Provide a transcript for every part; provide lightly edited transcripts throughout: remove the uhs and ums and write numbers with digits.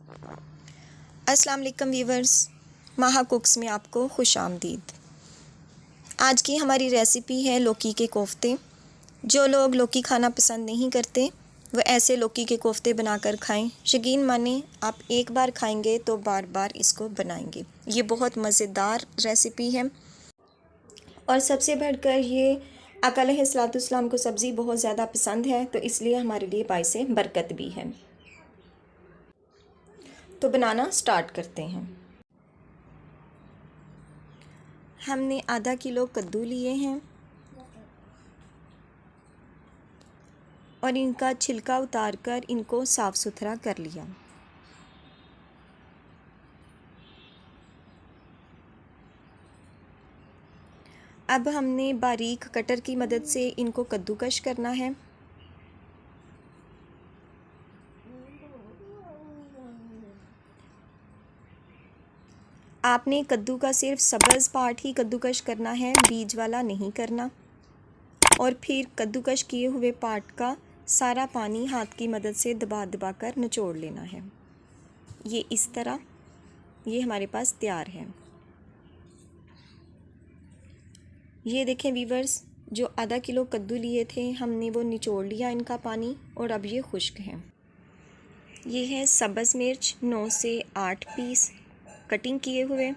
अस्सलाम वालेकुम व्यूवर्स, माहा कुक्स में आपको खुश आमदीद। आज की हमारी रेसिपी है लौकी के कोफ्ते। जो लोग लौकी खाना पसंद नहीं करते वो ऐसे लौकी के कोफ्ते बनाकर खाएं। यकीन माने आप एक बार खाएंगे तो बार बार इसको बनाएंगे। ये बहुत मज़ेदार रेसिपी है और सबसे बढ़कर ये आका अलैहिस्सलाम को सब्ज़ी बहुत ज़्यादा पसंद है, तो इसलिए हमारे लिए बाइसे बरकत भी है। तो बनाना स्टार्ट करते हैं। हमने आधा किलो कद्दू लिए हैं और इनका छिलका उतारकर इनको साफ़ सुथरा कर लिया। अब हमने बारीक कटर की मदद से इनको कद्दूकश करना है। आपने कद्दू का सिर्फ सब्ज़ पार्ट ही कद्दूकश करना है, बीज वाला नहीं करना। और फिर कद्दूकश किए हुए पार्ट का सारा पानी हाथ की मदद से दबा दबा कर निचोड़ लेना है। ये इस तरह ये हमारे पास तैयार है। ये देखें वीवर्स, जो आधा किलो कद्दू लिए थे हमने वो निचोड़ लिया इनका पानी और अब ये खुश्क हैं। ये है सब्ज़ मिर्च 9 से 8 पीस कटिंग किए हुए,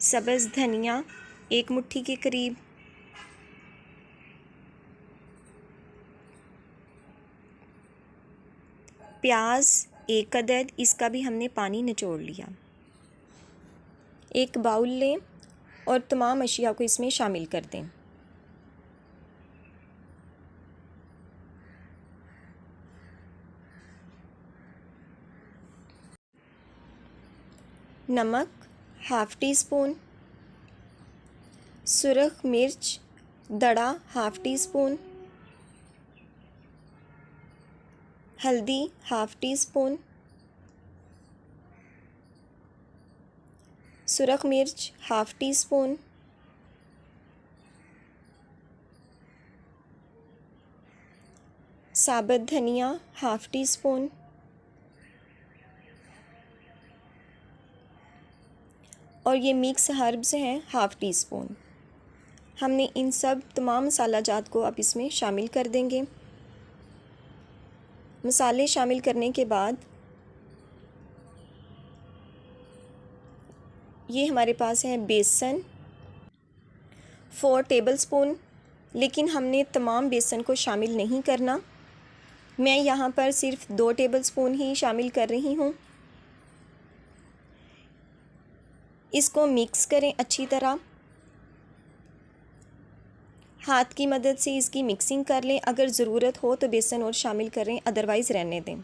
सब्ज़ धनिया 1 मुट्ठी के करीब, प्याज 1 अदद, इसका भी हमने पानी निचोड़ लिया। एक बाउल लें और तमाम अशिया को इसमें शामिल कर दें। नमक हाफ़ टी स्पून, सुरख मिर्च दड़ा हाफ़ टी स्पून, हल्दी हाफ़ टी स्पून, सुरख मिर्च हाफ़ टी स्पून, साबुत धनिया हाफ़ टी स्पून, और ये मिक्स हर्ब्स हैं हाफ़ टी स्पून। हमने इन सब तमाम मसाला जात को अब इसमें शामिल कर देंगे। मसाले शामिल करने के बाद ये हमारे पास है बेसन 4 टेबलस्पून, लेकिन हमने तमाम बेसन को शामिल नहीं करना। मैं यहाँ पर सिर्फ 2 टेबलस्पून ही शामिल कर रही हूँ। इसको मिक्स करें अच्छी तरह, हाथ की मदद से इसकी मिक्सिंग कर लें। अगर ज़रूरत हो तो बेसन और शामिल करें, अदरवाइज़ रहने दें।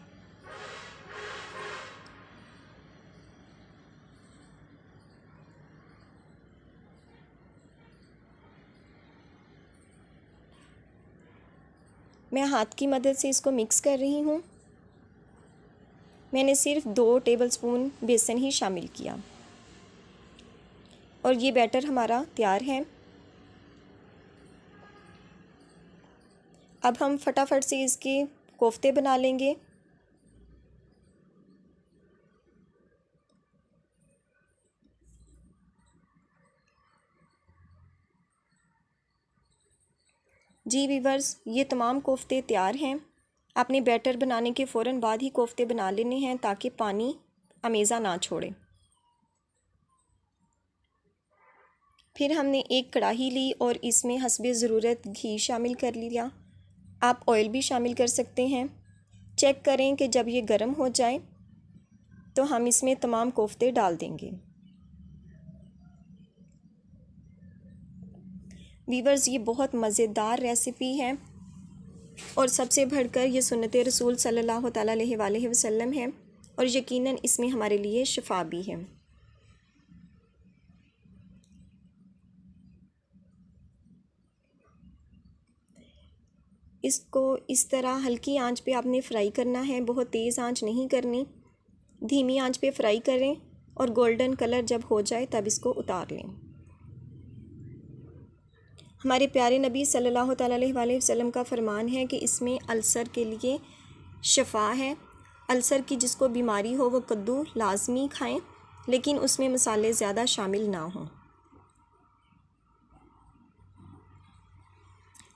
मैं हाथ की मदद से इसको मिक्स कर रही हूँ। मैंने सिर्फ 2 टेबलस्पून बेसन ही शामिल किया और ये बैटर हमारा तैयार है। अब हम फटाफट से इसके कोफ्ते बना लेंगे। जी वीवर्स, ये तमाम कोफ्ते तैयार हैं। आपने बैटर बनाने के फ़ौरन बाद ही कोफ्ते बना लेने हैं ताकि पानी अमेज़ा ना छोड़े। फिर हमने एक कढ़ाई ली और इसमें हस्बे ज़रूरत घी शामिल कर लिया। आप ऑयल भी शामिल कर सकते हैं। चेक करें कि जब ये गर्म हो जाए तो हम इसमें तमाम कोफ्ते डाल देंगे। वीवर्स, ये बहुत मज़ेदार रेसिपी है और सबसे बढ़कर ये सुन्नत रसूल सल्लल्लाहु अलैहि वसल्लम है और यकीनन इसमें हमारे लिए शिफा भी है। इसको इस तरह हल्की आंच पे आपने फ्राई करना है, बहुत तेज़ आंच नहीं करनी। धीमी आंच पे फ्राई करें और गोल्डन कलर जब हो जाए तब इसको उतार लें। हमारे प्यारे नबी सल्लल्लाहु अलैहि वसल्लम का फरमान है कि इसमें अल्सर के लिए शफा है। अल्सर की जिसको बीमारी हो वो कद्दू लाजमी खाएं, लेकिन उसमें मसाले ज़्यादा शामिल ना हों।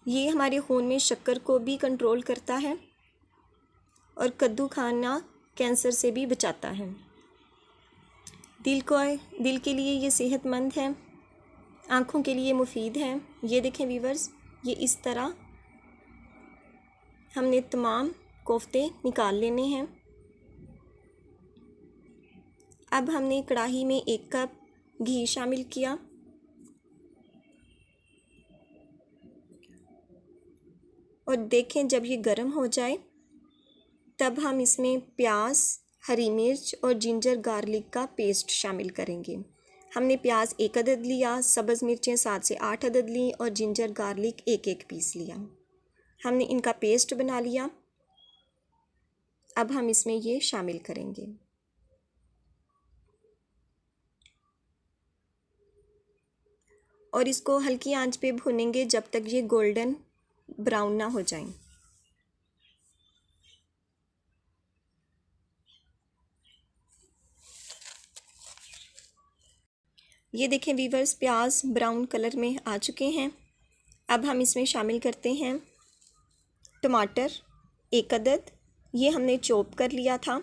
ये हमारे खून में शक्कर को भी कंट्रोल करता है और कद्दू खाना कैंसर से भी बचाता है। दिल के लिए ये सेहतमंद है, आँखों के लिए मुफीद है। ये देखें व्यूवर्स, ये इस तरह हमने तमाम कोफ्ते निकाल लेने हैं। अब हमने कढ़ाई में 1 कप घी शामिल किया और देखें जब ये गर्म हो जाए तब हम इसमें प्याज, हरी मिर्च और जिंजर गार्लिक का पेस्ट शामिल करेंगे। हमने प्याज 1 अदद लिया, सब्ज़ मिर्चें 7 से 8 अदद ली और जिंजर गार्लिक 1-1 पीस लिया। हमने इनका पेस्ट बना लिया। अब हम इसमें ये शामिल करेंगे और इसको हल्की आंच पे भूनेंगे जब तक ये गोल्डन ब्राउन ना हो जाएं। ये देखें व्यूवर्स, प्याज ब्राउन कलर में आ चुके हैं। अब हम इसमें शामिल करते हैं टमाटर 1 अदद, ये हमने चॉप कर लिया था।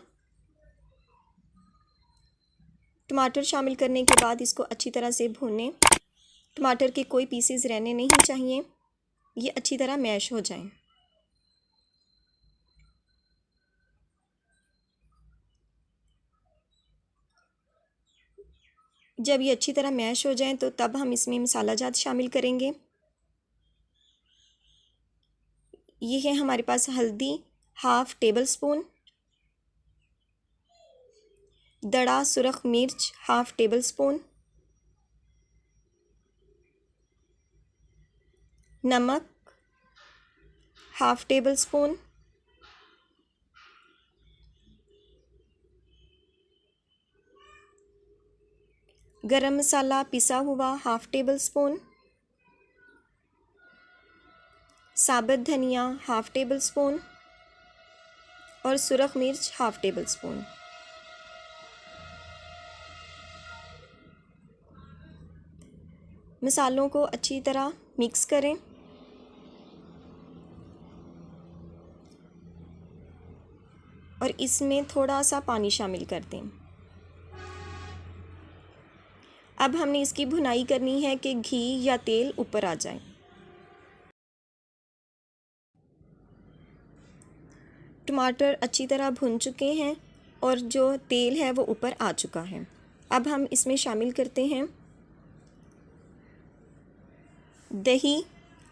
टमाटर शामिल करने के बाद इसको अच्छी तरह से भूनें। टमाटर के कोई पीसेस रहने नहीं चाहिए, ये अच्छी तरह मैश हो जाएं। जब ये अच्छी तरह मैश हो जाएं तो तब हम इसमें मसाला जात शामिल करेंगे। ये है हमारे पास हल्दी 1/2 टेबल स्पून, दड़ा सुरख मिर्च 1/2 टेबल स्पून, नमक 1/2 टेबल स्पून, गरम मसाला पिसा हुआ 1/2 टेबल स्पून, साबुत धनिया 1/2 टेबल स्पून और सुरख मिर्च 1/2 टेबल स्पून। मसालों को अच्छी तरह मिक्स करें और इसमें थोड़ा सा पानी शामिल कर दें। अब हमने इसकी भुनाई करनी है कि घी या तेल ऊपर आ जाए। टमाटर अच्छी तरह भुन चुके हैं और जो तेल है वो ऊपर आ चुका है। अब हम इसमें शामिल करते हैं दही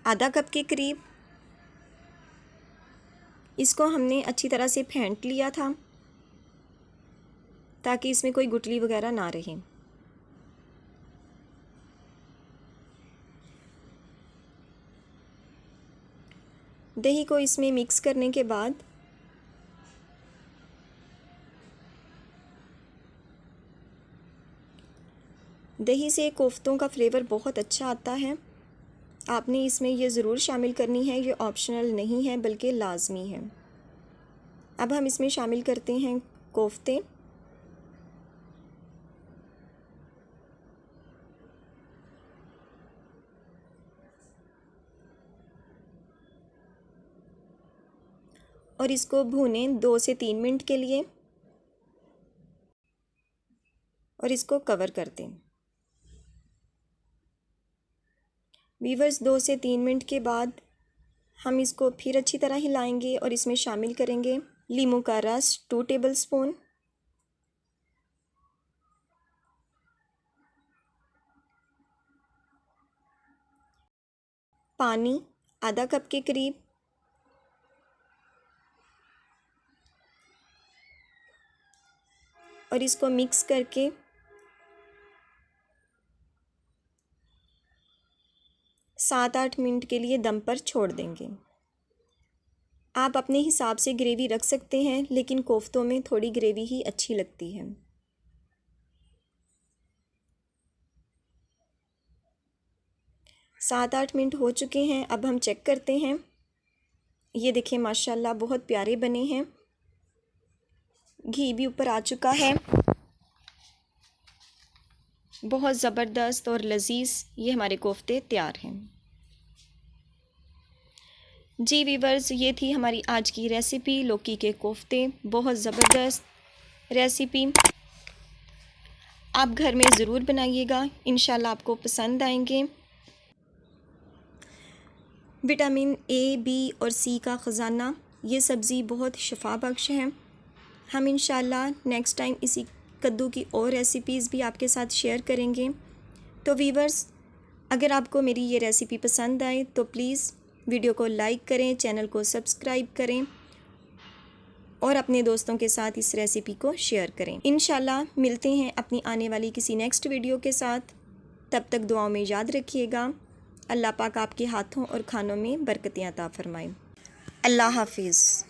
आधा कप के करीब। इसको हमने अच्छी तरह से फेंट लिया था ताकि इसमें कोई गुठली वगैरह ना रहे। दही को इसमें मिक्स करने के बाद दही से कोफ्तों का फ्लेवर बहुत अच्छा आता है। आपने इसमें ये ज़रूर शामिल करनी है, ये ऑप्शनल नहीं है बल्कि लाजमी है। अब हम इसमें शामिल करते हैं कोफ्ते। और इसको भूनें 2 से 3 मिनट के लिए और इसको कवर कर दें। व्यूअर्स, 2 से 3 मिनट के बाद हम इसको फिर अच्छी तरह हिलाएंगे और इसमें शामिल करेंगे लीमू का रस 2 टेबल स्पून, पानी आधा कप के करीब, और इसको मिक्स करके सात 8 मिनट के लिए दम पर छोड़ देंगे। आप अपने हिसाब से ग्रेवी रख सकते हैं, लेकिन कोफ्तों में थोड़ी ग्रेवी ही अच्छी लगती है। सात 8 मिनट हो चुके हैं। अब हम चेक करते हैं। ये देखें माशाल्लाह बहुत प्यारे बने हैं घी भी ऊपर आ चुका है। बहुत ज़बरदस्त और लजीज ये हमारे कोफ्ते तैयार हैं। जी वीवर्स, ये थी हमारी आज की रेसिपी लौकी के कोफ्ते। बहुत ज़बरदस्त रेसिपी, आप घर में ज़रूर बनाइएगा, इंशाल्लाह आपको पसंद आएंगे। विटामिन ए, बी और सी का ख़जाना, ये सब्ज़ी बहुत शफा बख्श है। हम इंशाल्लाह नेक्स्ट टाइम इसी कद्दू की और रेसिपीज़ भी आपके साथ शेयर करेंगे। तो वीवर्स, अगर आपको मेरी ये रेसिपी पसंद आए तो प्लीज़ वीडियो को लाइक करें, चैनल को सब्सक्राइब करें और अपने दोस्तों के साथ इस रेसिपी को शेयर करें। इंशाल्लाह मिलते हैं अपनी आने वाली किसी नेक्स्ट वीडियो के साथ। तब तक दुआओं में याद रखिएगा। अल्लाह पाक आपके हाथों और खानों में बरकतें अता फरमाए। अल्लाह हाफिज़।